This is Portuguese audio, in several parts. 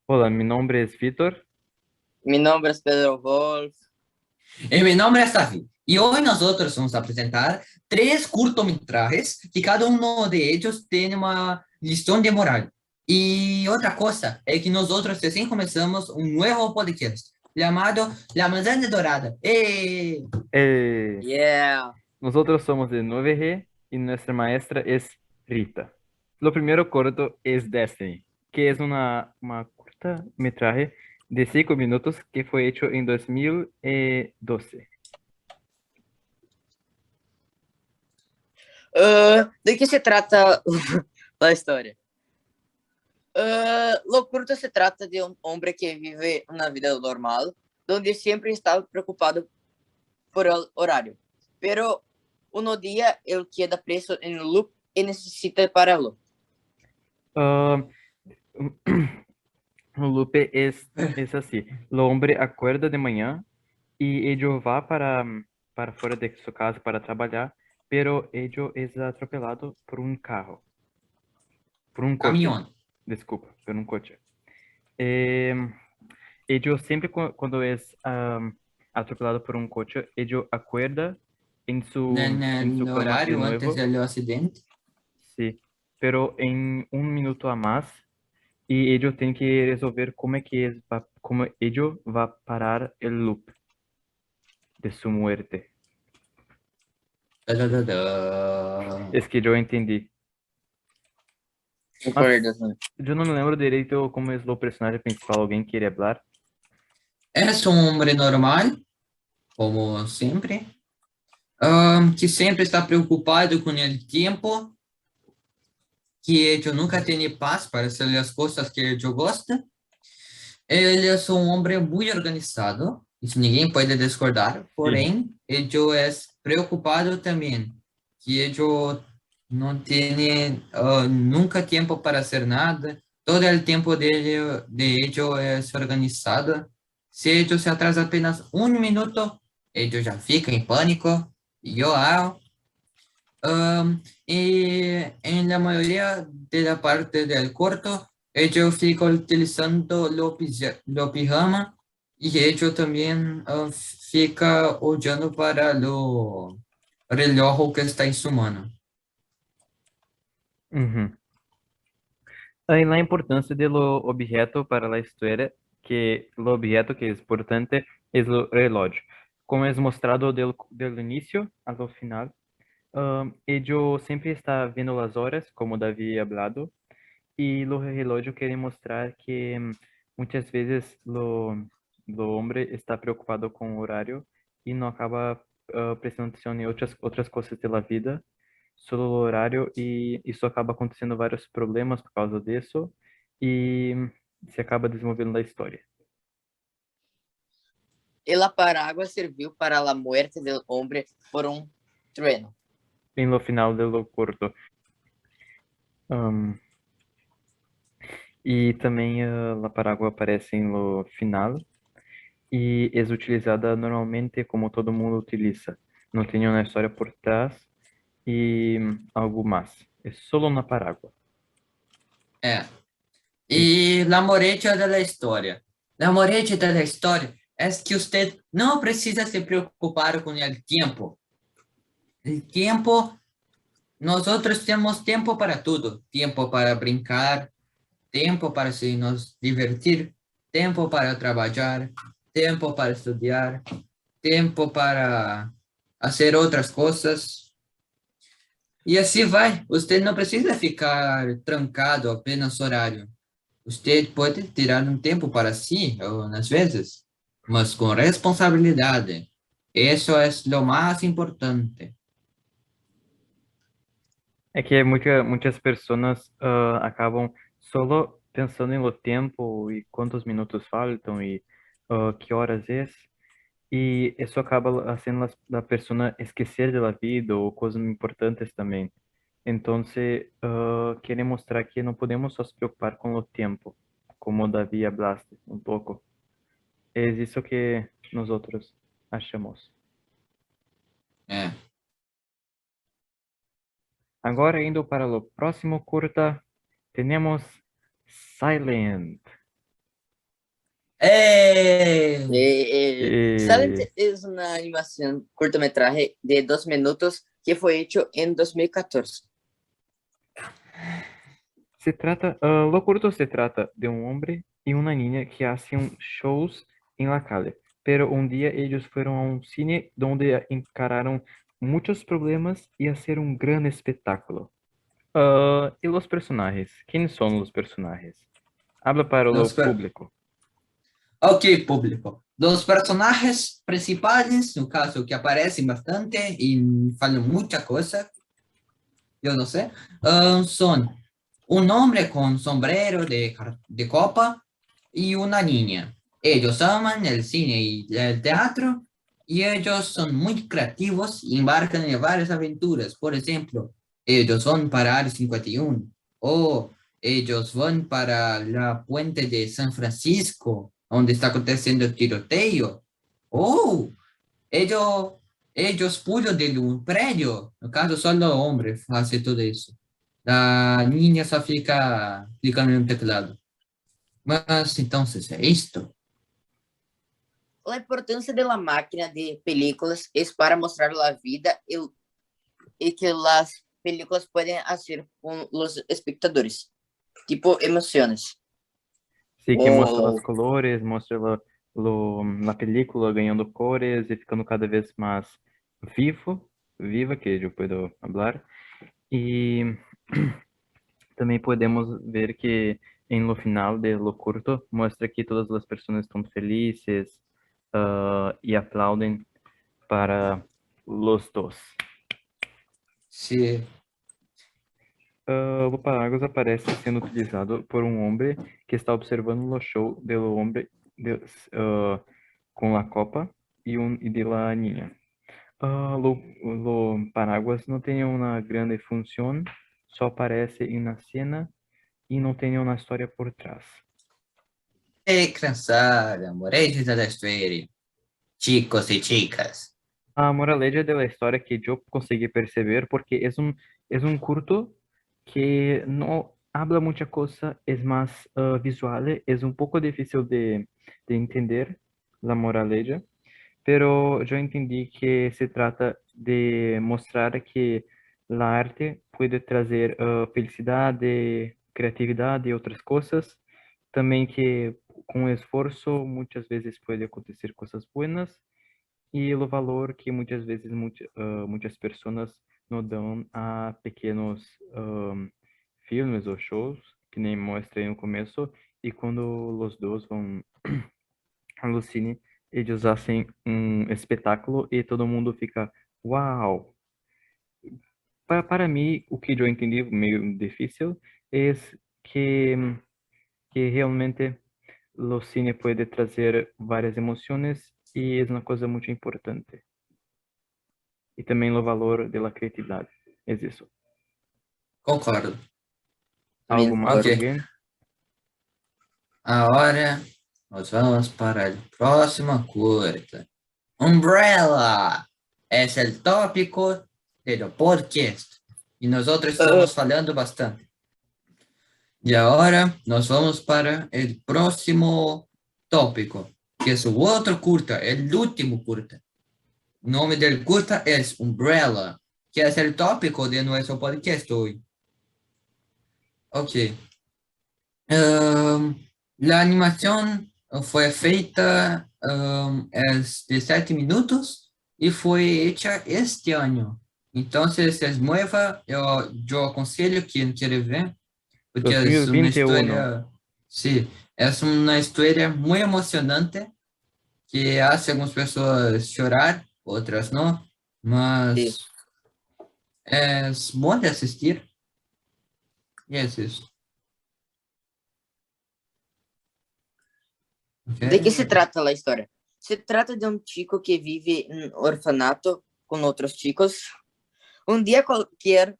Hola, mi nombre es Víctor. Mi nombre es Pedro Wolf. Mi nombre es David y hoy nosotros vamos a presentar tres cortometrajes que cada uno de ellos tiene una lición de moral. Y otra cosa es que nosotros recién comenzamos un nuevo podcast llamado La Manzana Dorada. Eh, Yeah. Nosotros somos de 9G y nuestra maestra es Rita. Lo primero corto es Destiny, que es una cortometraje de 5 minutos que fue hecho en 2012. ¿De qué se trata la historia? Lo curto se trata de un hombre que vive una vida normal, donde siempre está preocupado por el horario. Pero un día él queda preso en un loop y necesita pararlo. Ah, Lupe es así. El hombre acuerda de manhã y ello va para fuera de su casa para trabajar, pero ello es atropelado por un carro, por un coche. Camión. Desculpa, por un coche. Eh, Ello siempre cuando es atropelado por un coche, ello acuerda En en su el cama de horario antes nuevo, del accidente. sí, pero en un minuto a más y ello tiene que resolver cómo ello va a parar el loop de su muerte. Da, da, da, da. Es que yo entendí. Mas yo no me lembro direito cómo es lo personaje principal. ¿Alguien quiere hablar? Es un hombre normal, como siempre, que sempre está preocupado com o tempo, que ele nunca tem paz para fazer as coisas que ele gosta. Ele é um homem muito organizado, isso ninguém pode discordar, Sí. porém, ele é preocupado também, que ele não tem nunca tempo para fazer nada, todo o tempo dele, de ele é organizado. Se ele se atrasa apenas um minuto, ele já fica em pânico, e eu y en la mayoría de la parte del corto, ellos fica utilizando lo pijama y ellos también fica olhando para lo reloj que está en su mano. Uhum. Aí la importância do objeto para a história, que o objeto que é importante é o relógio. Como é mostrado do início ao final, ele sempre está vendo as horas, como Davi hablado, e o relógio quer mostrar que muitas vezes o homem está preocupado com o horário e não acaba prestando atenção em outras coisas da vida, só o horário, e isso acaba acontecendo vários problemas por causa disso e se acaba desenvolvendo a história. El paraguas serviu para la muerte del hombre por un trueno. Em no final do curto. Um, e também a parábola aparece no final e é utilizada normalmente como todo mundo utiliza. Não tem uma história por trás e algo mais. É solo na parábola. É. Sim. E la moraleja da história. La moraleja da história é que você não precisa se preocupar com o tempo. O tempo, nós temos tempo para tudo. Tempo para brincar, tempo para se nos divertir, tempo para trabalhar, tempo para estudar, tempo para fazer outras coisas. E assim vai. Você não precisa ficar trancado apenas horário. Você pode tirar um tempo para si, ou às vezes, mas com responsabilidade. Isso é o mais importante. É que muitas pessoas acabam solo pensando em lo tempo e quantos minutos faltam e que horas é. E isso acaba haciendo la persona esquecer de la vida ou coisas importantes também. Então, quiere mostrar que não podemos só se preocupar com o tempo, como Davi hablaste um pouco. É isso que nós outros achamos. É. Agora, indo para o próximo curta, temos Silent. Silent Eh, es una animación cortometraje de 2 minutos que fue hecho en 2014. Lo corto se trata de un hombre y una niña que hacen shows en la calle, pero un día ellos fueron a un cine donde encararon muchos problemas y hacer un gran espectáculo. ¿Y los personajes? ¿Quiénes son los personajes? Habla para Los lo per- público. Ok, público. Los personajes principales, no caso que aparecen bastante y falan mucha cosa, yo no sé, son un hombre con sombrero de copa y una niña. Ellos aman el cine y el teatro y ellos son muy creativos y embarcan en varias aventuras. Por ejemplo, ellos van para Área 51 o ellos van para la puente de San Francisco, donde está aconteciendo el tiroteo. O ellos, ellos pulam de un prédio. No caso, só o homem faz tudo isso. A niña só fica clicando no teclado. Mas então, é isto? La importancia de la máquina de películas es para mostrar la vida y que las películas pueden hacer con los espectadores, tipo emociones. Sí, que mostra O os colores, mostra la película ganhando cores e ficando cada vez mais viva, que eu posso falar. E também podemos ver que em lo final de lo curto mostra que todas as pessoas estão felizes e aplaudem para los dos. Se O parágrafo aparece sendo utilizado por um homem que está observando o show do homem com a copa e de la niña. Lo paraguas não tem uma grande função, só aparece em uma cena e não tem uma história por trás. Ei, criançada, morejas da história, chicos e chicas. A moraleja da história que eu consegui perceber, porque é um curto que não habla muita coisa, é mais visual, é um pouco difícil de entender a moraleja, pero eu entendi que se trata de mostrar que a arte pode trazer felicidade, criatividade e outras coisas, também que com esforço muitas vezes pode acontecer coisas boas e o valor que muitas vezes muitas pessoas não dão a pequenos filmes ou shows, que nem mostrei no começo, e quando os dois vão ao cine, eles fazem um espetáculo e todo mundo fica, uau! Para mim, o que eu entendi meio difícil é que, que realmente o cine pode trazer várias emoções e é uma coisa muito importante. E também o valor da criatividade. É isso. Concordo. Algo también mais, Ok, alguém? agora nós vamos para a próxima curta. Umbrella é o tópico do podcast e nós outros estamos falando bastante. E agora nós vamos para o próximo tópico, que é o outro curta, o último curta. O nome do curta é Umbrella, que é o tópico de nosso podcast hoje. Ok. La animación fue feita es de 7 minutos y fue hecha este año. Entonces es nueva, yo aconselho quien quiere ver, porque es una 2021. historia, sí, es una historia muy emocionante que hace a algunas personas llorar, otras no, sí. mas es bom de asistir y es eso. ¿De qué se trata la historia? Se trata de un chico que vive en un orfanato con otros chicos. Un día cualquier...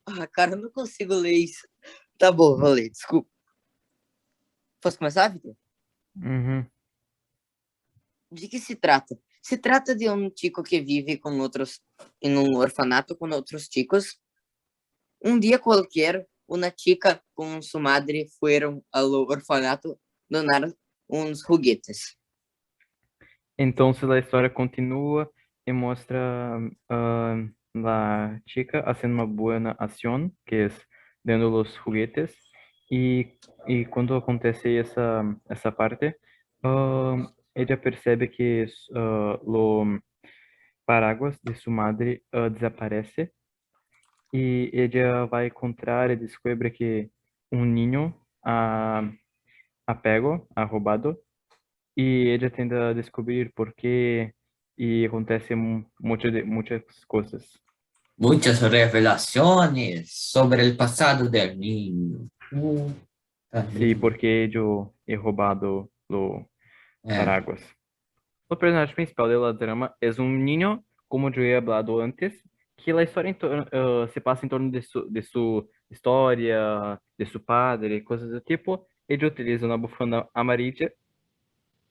Ah, cara, eu não consigo ler isso. Tá bom, vou ler, desculpa. Posso começar, Vitor? Uhum. ¿De qué se trata? Se trata de un chico que vive con otros, en un orfanato con otros chicos. Un día cualquier, una chica con su madre fueron al orfanato, donaron uns juguetes. Entonces la historia continúa y muestra la chica haciendo una buena acción, que es dando los juguetes. Y cuando acontece esa parte, ella percebe que lo paraguas de su madre desaparece y ella va a encontrar y descubre que un niño ha pego, ha robado y ella tenta descubrir por qué y acontece muchas cosas. Muchas revelaciones sobre el pasado del niño. Tá Sí, lindo. por qué yo he robado los É, paraguas. O personaje principal de la trama es un niño, como yo he hablado antes, que la historia se pasa en torno de su historia, de su padre, cosas del tipo. Ella utiliza una bufanda amarilla.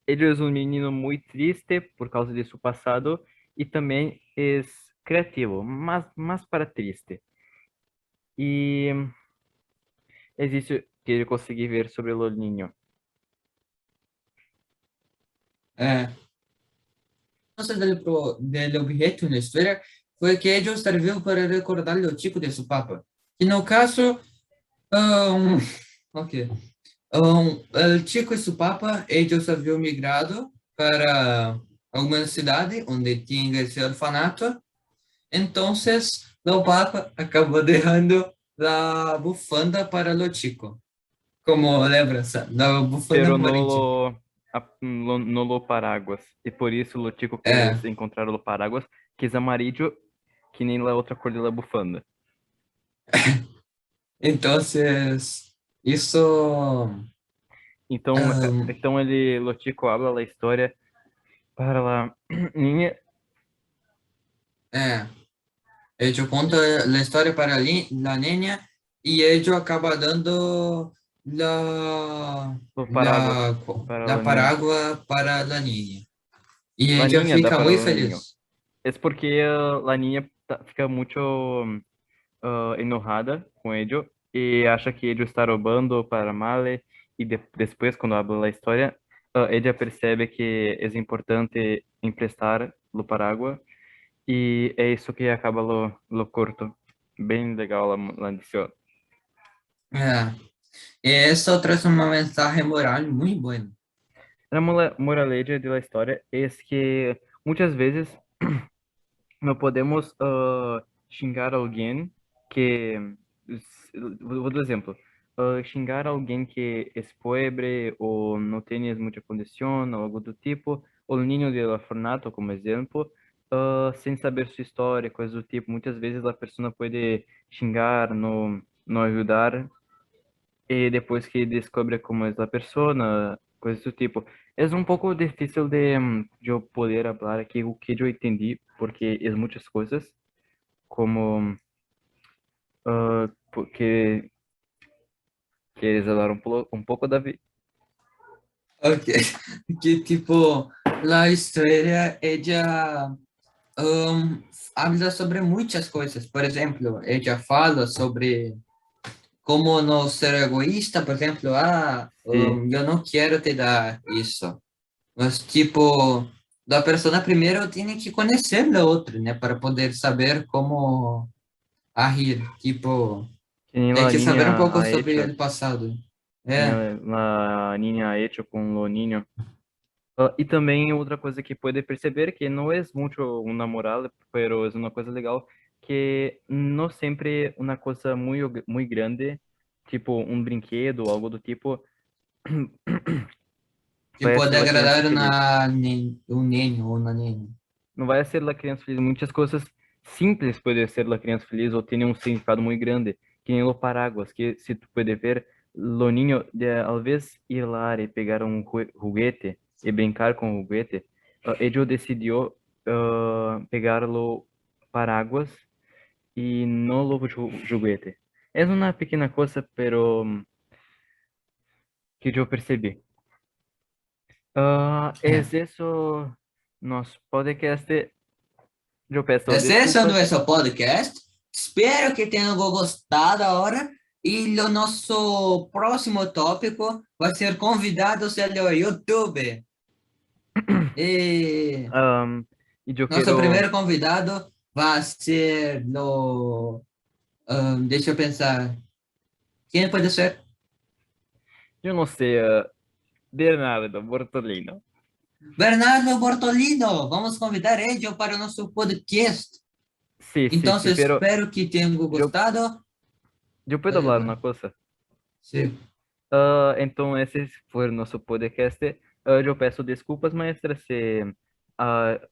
Ele é um menino muito triste por causa de seu passado e também é criativo, mas para triste. E existe que ele conseguir ver sobre o niño. é. Entonces, del objeto en la historia fue que ellos sirvió para recordar lo chico de su papá. Y en el caso, um, ok, el chico y su papá, ellos habían migrado para alguna ciudad donde tiene ese orfanato. Entonces, el papá acabó dejando la bufanda para lo chico, como lembranza, la bufanda Pero amarilla. no lo paraguas. E por isso o Tico É, quer encontrar o paraguas, que é amarillo, que nem a outra cor da bufanda. entonces, isso. Então, um, então o Tico habla a história para a niña. É, ellos conta la historia para la niña y ellos acaba dando O paraguas para la a niña. paraguas para la niña. Y La ella niña dá fica para muy o niño. feliz. É porque a niña fica muito enojada com ele e acha que ele está roubando para Male. E depois, quando habla a história, ela percebe que é importante emprestar o paraguas e é isso que acaba lo corto. Bem legal a edição. É. Y eso trae un mensaje moral muy bueno. A moraleja da história é que muitas vezes não podemos xingar alguém que, vou dar exemplo, xingar alguém que é pobre ou não tem muita condição ou algo do tipo, ou o ninho de orfanato, como exemplo, sem saber sua história, coisas do tipo. Muitas vezes a pessoa pode xingar, não ajudar, e depois que descobre como é a pessoa, coisas do tipo. É um pouco difícil de eu poder falar aqui o que eu entendi, porque é muitas coisas, como porque queres falar um pouco, Davi? Ok. Que tipo, la historia, ella habla sobre muchas cosas. Por ejemplo, ella fala sobre como no ser egoísta, por ejemplo, Sim, yo no quiero te dar eso. Mas, tipo, la persona primero tiene que conocer la otra, ¿no? Para poder saber cómo agir. Tipo, que nem hay a que saber un ninha poco a sobre hecho, el pasado. que nem É, a ninha a hecho com o ninho. E também outra coisa que pode perceber que não é muito uma moral, pero é uma coisa legal que não sempre uma coisa muito grande, tipo um brinquedo ou algo do tipo, que vai pode ser a criança agradar feliz. un niño o una niña. Não vai ser a criança feliz. Muitas coisas simples podem ser a criança feliz ou terem um significado muito grande, que nem o paraguas, que se tu pode ver, o niño, ao vez ir lá e pegar um juguete e brincar com o juguete, ele decidiu pegar o paraguas e não o juguete. É uma pequena coisa, pero que eu percebi. É É. isso nosso podcast. Eu peço Esse é desculpas. nuestro podcast. Espero que tenham gostado ahora E o nosso próximo tópico vai ser convidados do YouTube. E Y yo nosso quiero, primeiro convidado vai ser deixa eu pensar. Quem pode ser? yo no sé, Bernardo Bortolino. Bernardo Bortolino. Vamos convidar ele para o nosso podcast. Sí, sí, Então, sí, pero espero que tenham yo, gostado. yo puedo Pode hablar falar. una cosa. Sim. Entonces, ese fue nuestro podcast. Yo peço desculpas, maestra, si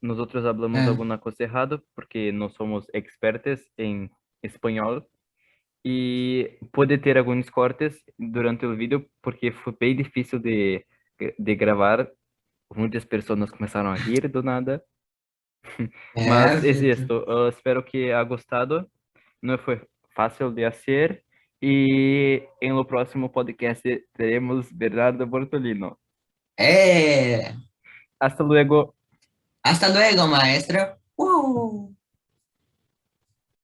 nosotros hablamos É. alguna cosa errada, porque no somos expertos en español. E pode ter alguns cortes durante o vídeo, porque foi bem difícil de gravar. Muitas pessoas começaram a rir do nada. Mas é Certo. isso. Eu espero que ha gostado. Não foi fácil de fazer. E em no próximo podcast teremos Bernardo Bortolino. É. Hasta luego. Hasta luego, maestra.